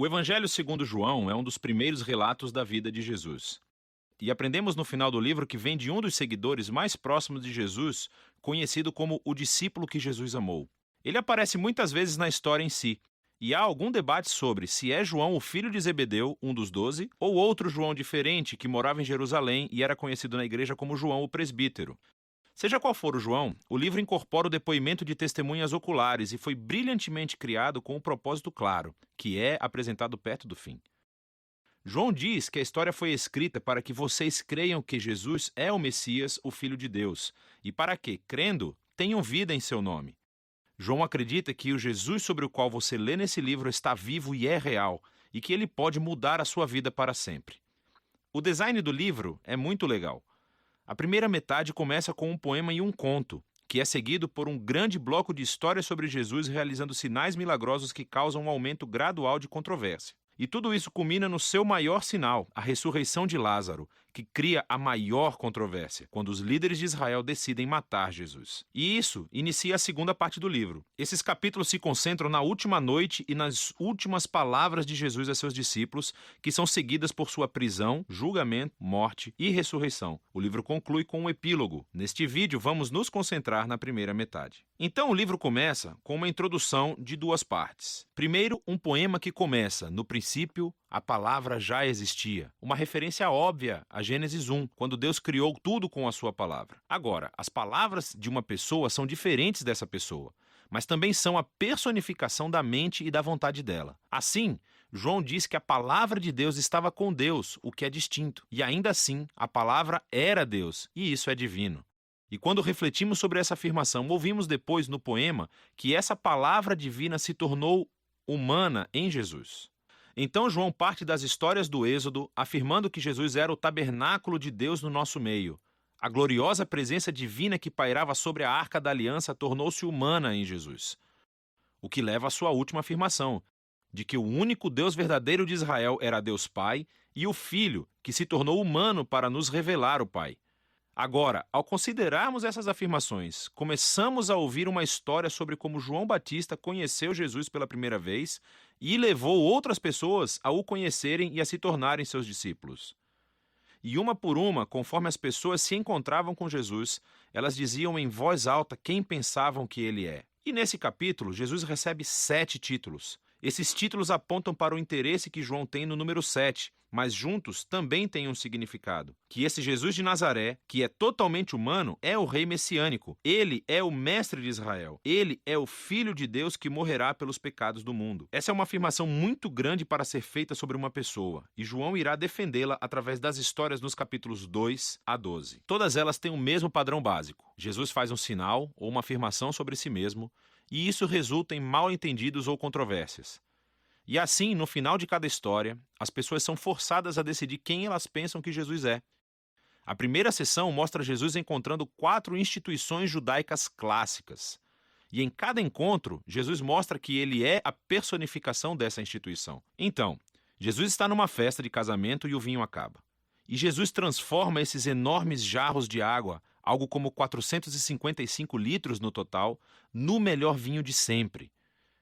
O Evangelho segundo João é um dos primeiros relatos da vida de Jesus. E aprendemos no final do livro que vem de um dos seguidores mais próximos de Jesus, conhecido como o discípulo que Jesus amou. Ele aparece muitas vezes na história em si, e há algum debate sobre se é João o filho de Zebedeu, um dos 12, ou outro João diferente que morava em Jerusalém e era conhecido na igreja como João o presbítero. Seja qual for o João, o livro incorpora o depoimento de testemunhas oculares e foi brilhantemente criado com um propósito claro, que é apresentado perto do fim. João diz que a história foi escrita para que vocês creiam que Jesus é o Messias, o Filho de Deus, e para que, crendo, tenham vida em seu nome. João acredita que o Jesus sobre o qual você lê nesse livro está vivo e é real, e que ele pode mudar a sua vida para sempre. O design do livro é muito legal. A primeira metade começa com um poema e um conto, que é seguido por um grande bloco de histórias sobre Jesus realizando sinais milagrosos que causam um aumento gradual de controvérsia. E tudo isso culmina no seu maior sinal, a ressurreição de Lázaro, que cria a maior controvérsia, quando os líderes de Israel decidem matar Jesus. E isso inicia a segunda parte do livro. Esses capítulos se concentram na última noite e nas últimas palavras de Jesus a seus discípulos, que são seguidas por sua prisão, julgamento, morte e ressurreição. O livro conclui com um epílogo. Neste vídeo, vamos nos concentrar na primeira metade. Então, o livro começa com uma introdução de duas partes. Primeiro, um poema que começa, no princípio, a palavra já existia. Uma referência óbvia a Gênesis 1, quando Deus criou tudo com a sua palavra. Agora, as palavras de uma pessoa são diferentes dessa pessoa, mas também são a personificação da mente e da vontade dela. Assim, João diz que a palavra de Deus estava com Deus, o que é distinto. E ainda assim, a palavra era Deus, e isso é divino. E quando refletimos sobre essa afirmação, ouvimos depois no poema que essa palavra divina se tornou humana em Jesus. Então João parte das histórias do Êxodo, afirmando que Jesus era o tabernáculo de Deus no nosso meio. A gloriosa presença divina que pairava sobre a Arca da Aliança tornou-se humana em Jesus. O que leva à sua última afirmação, de que o único Deus verdadeiro de Israel era Deus Pai e o Filho, que se tornou humano para nos revelar o Pai. Agora, ao considerarmos essas afirmações, começamos a ouvir uma história sobre como João Batista conheceu Jesus pela primeira vez e levou outras pessoas a o conhecerem e a se tornarem seus discípulos. E uma por uma, conforme as pessoas se encontravam com Jesus, elas diziam em voz alta quem pensavam que ele é. E nesse capítulo, Jesus recebe 7 títulos. Esses títulos apontam para o interesse que João tem no número 7, mas juntos também têm um significado. Que esse Jesus de Nazaré, que é totalmente humano, é o rei messiânico. Ele é o mestre de Israel. Ele é o Filho de Deus que morrerá pelos pecados do mundo. Essa é uma afirmação muito grande para ser feita sobre uma pessoa, e João irá defendê-la através das histórias nos capítulos 2 a 12. Todas elas têm o mesmo padrão básico. Jesus faz um sinal ou uma afirmação sobre si mesmo, e isso resulta em mal-entendidos ou controvérsias. E assim, no final de cada história, as pessoas são forçadas a decidir quem elas pensam que Jesus é. A primeira sessão mostra Jesus encontrando 4 instituições judaicas clássicas. E em cada encontro, Jesus mostra que ele é a personificação dessa instituição. Então, Jesus está numa festa de casamento e o vinho acaba. E Jesus transforma esses enormes jarros de água, algo como 455 litros no total, no melhor vinho de sempre.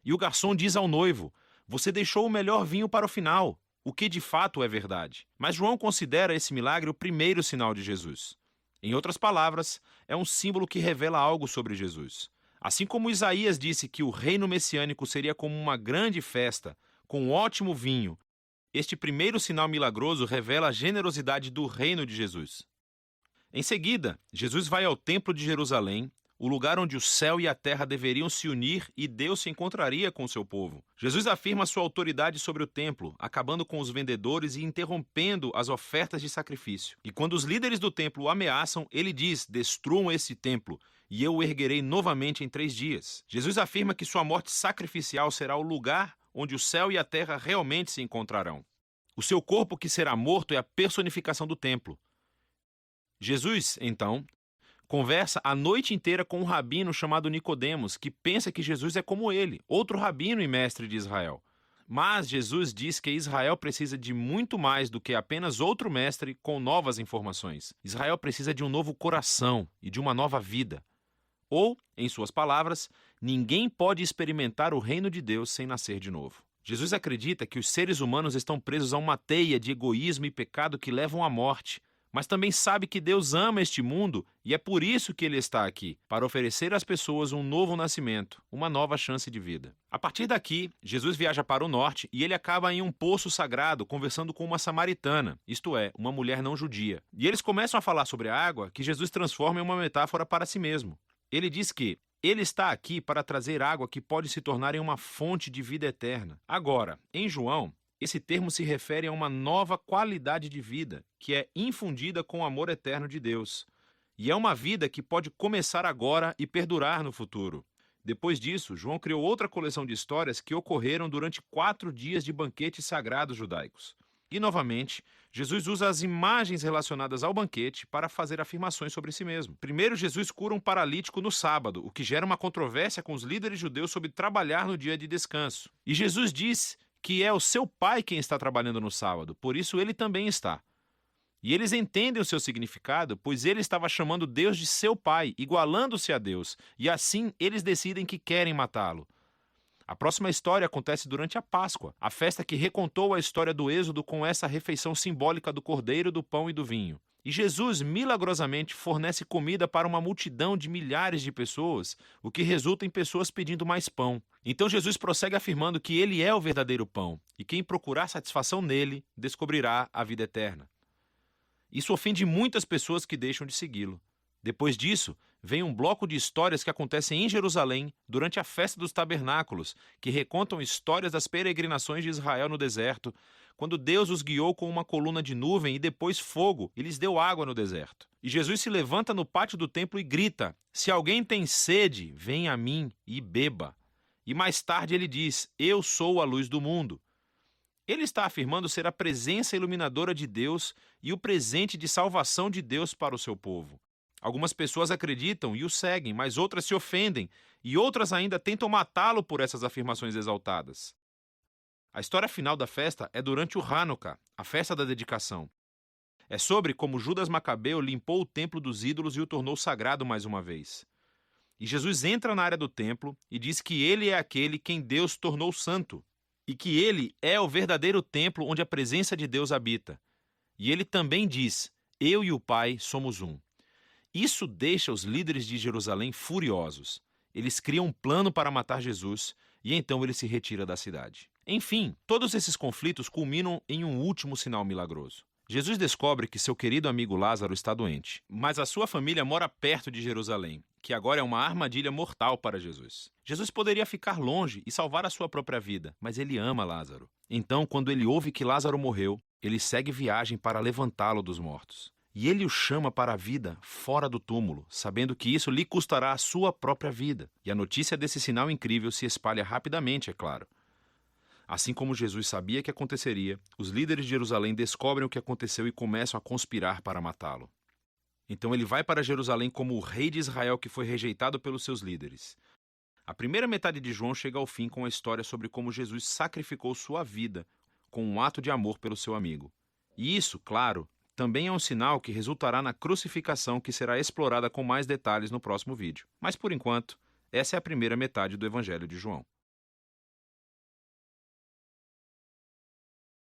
E o garçom diz ao noivo: "Você deixou o melhor vinho para o final", o que de fato é verdade. Mas João considera esse milagre o primeiro sinal de Jesus. Em outras palavras, é um símbolo que revela algo sobre Jesus. Assim como Isaías disse que o reino messiânico seria como uma grande festa, com ótimo vinho, este primeiro sinal milagroso revela a generosidade do reino de Jesus. Em seguida, Jesus vai ao Templo de Jerusalém, o lugar onde o céu e a terra deveriam se unir e Deus se encontraria com seu povo. Jesus afirma sua autoridade sobre o templo, acabando com os vendedores e interrompendo as ofertas de sacrifício. E quando os líderes do templo o ameaçam, ele diz: "Destruam esse templo, e eu o erguerei novamente em 3 dias. Jesus afirma que sua morte sacrificial será o lugar onde o céu e a terra realmente se encontrarão. O seu corpo que será morto é a personificação do templo. Jesus, então, conversa a noite inteira com um rabino chamado Nicodemos, que pensa que Jesus é como ele, outro rabino e mestre de Israel. Mas Jesus diz que Israel precisa de muito mais do que apenas outro mestre com novas informações. Israel precisa de um novo coração e de uma nova vida. Ou, em suas palavras, ninguém pode experimentar o reino de Deus sem nascer de novo. Jesus acredita que os seres humanos estão presos a uma teia de egoísmo e pecado que levam à morte, mas também sabe que Deus ama este mundo e é por isso que ele está aqui, para oferecer às pessoas um novo nascimento, uma nova chance de vida. A partir daqui, Jesus viaja para o norte e ele acaba em um poço sagrado conversando com uma samaritana, isto é, uma mulher não judia. E eles começam a falar sobre a água que Jesus transforma em uma metáfora para si mesmo. Ele diz que ele está aqui para trazer água que pode se tornar em uma fonte de vida eterna. Agora, em João, esse termo se refere a uma nova qualidade de vida, que é infundida com o amor eterno de Deus. E é uma vida que pode começar agora e perdurar no futuro. Depois disso, João criou outra coleção de histórias que ocorreram durante 4 dias de banquetes sagrados judaicos. E, novamente, Jesus usa as imagens relacionadas ao banquete para fazer afirmações sobre si mesmo. Primeiro, Jesus cura um paralítico no sábado, o que gera uma controvérsia com os líderes judeus sobre trabalhar no dia de descanso. E Jesus diz que é o seu pai quem está trabalhando no sábado, por isso ele também está. E eles entendem o seu significado, pois ele estava chamando Deus de seu pai, igualando-se a Deus, e assim eles decidem que querem matá-lo. A próxima história acontece durante a Páscoa, a festa que recontou a história do Êxodo com essa refeição simbólica do cordeiro, do pão e do vinho. E Jesus, milagrosamente, fornece comida para uma multidão de milhares de pessoas, o que resulta em pessoas pedindo mais pão. Então Jesus prossegue afirmando que ele é o verdadeiro pão, e quem procurar satisfação nele, descobrirá a vida eterna. Isso ofende muitas pessoas que deixam de segui-lo. Depois disso, vem um bloco de histórias que acontecem em Jerusalém durante a festa dos tabernáculos, que recontam histórias das peregrinações de Israel no deserto, quando Deus os guiou com uma coluna de nuvem e depois fogo e lhes deu água no deserto. E Jesus se levanta no pátio do templo e grita: "Se alguém tem sede, venha a mim e beba." E mais tarde ele diz: "Eu sou a luz do mundo." Ele está afirmando ser a presença iluminadora de Deus e o presente de salvação de Deus para o seu povo. Algumas pessoas acreditam e o seguem, mas outras se ofendem, e outras ainda tentam matá-lo por essas afirmações exaltadas. A história final da festa é durante o Hanukkah, a festa da dedicação. É sobre como Judas Macabeu limpou o templo dos ídolos e o tornou sagrado mais uma vez. E Jesus entra na área do templo e diz que ele é aquele quem Deus tornou santo, e que ele é o verdadeiro templo onde a presença de Deus habita. E ele também diz: "Eu e o Pai somos um." Isso deixa os líderes de Jerusalém furiosos. Eles criam um plano para matar Jesus e então ele se retira da cidade. Enfim, todos esses conflitos culminam em um último sinal milagroso. Jesus descobre que seu querido amigo Lázaro está doente, mas a sua família mora perto de Jerusalém, que agora é uma armadilha mortal para Jesus. Jesus poderia ficar longe e salvar a sua própria vida, mas ele ama Lázaro. Então, quando ele ouve que Lázaro morreu, ele segue viagem para levantá-lo dos mortos. E ele o chama para a vida fora do túmulo, sabendo que isso lhe custará a sua própria vida. E a notícia desse sinal incrível se espalha rapidamente, é claro. Assim como Jesus sabia que aconteceria, os líderes de Jerusalém descobrem o que aconteceu e começam a conspirar para matá-lo. Então ele vai para Jerusalém como o rei de Israel que foi rejeitado pelos seus líderes. A primeira metade de João chega ao fim com a história sobre como Jesus sacrificou sua vida com um ato de amor pelo seu amigo. E isso, claro, também é um sinal que resultará na crucificação que será explorada com mais detalhes no próximo vídeo. Mas por enquanto, essa é a primeira metade do Evangelho de João.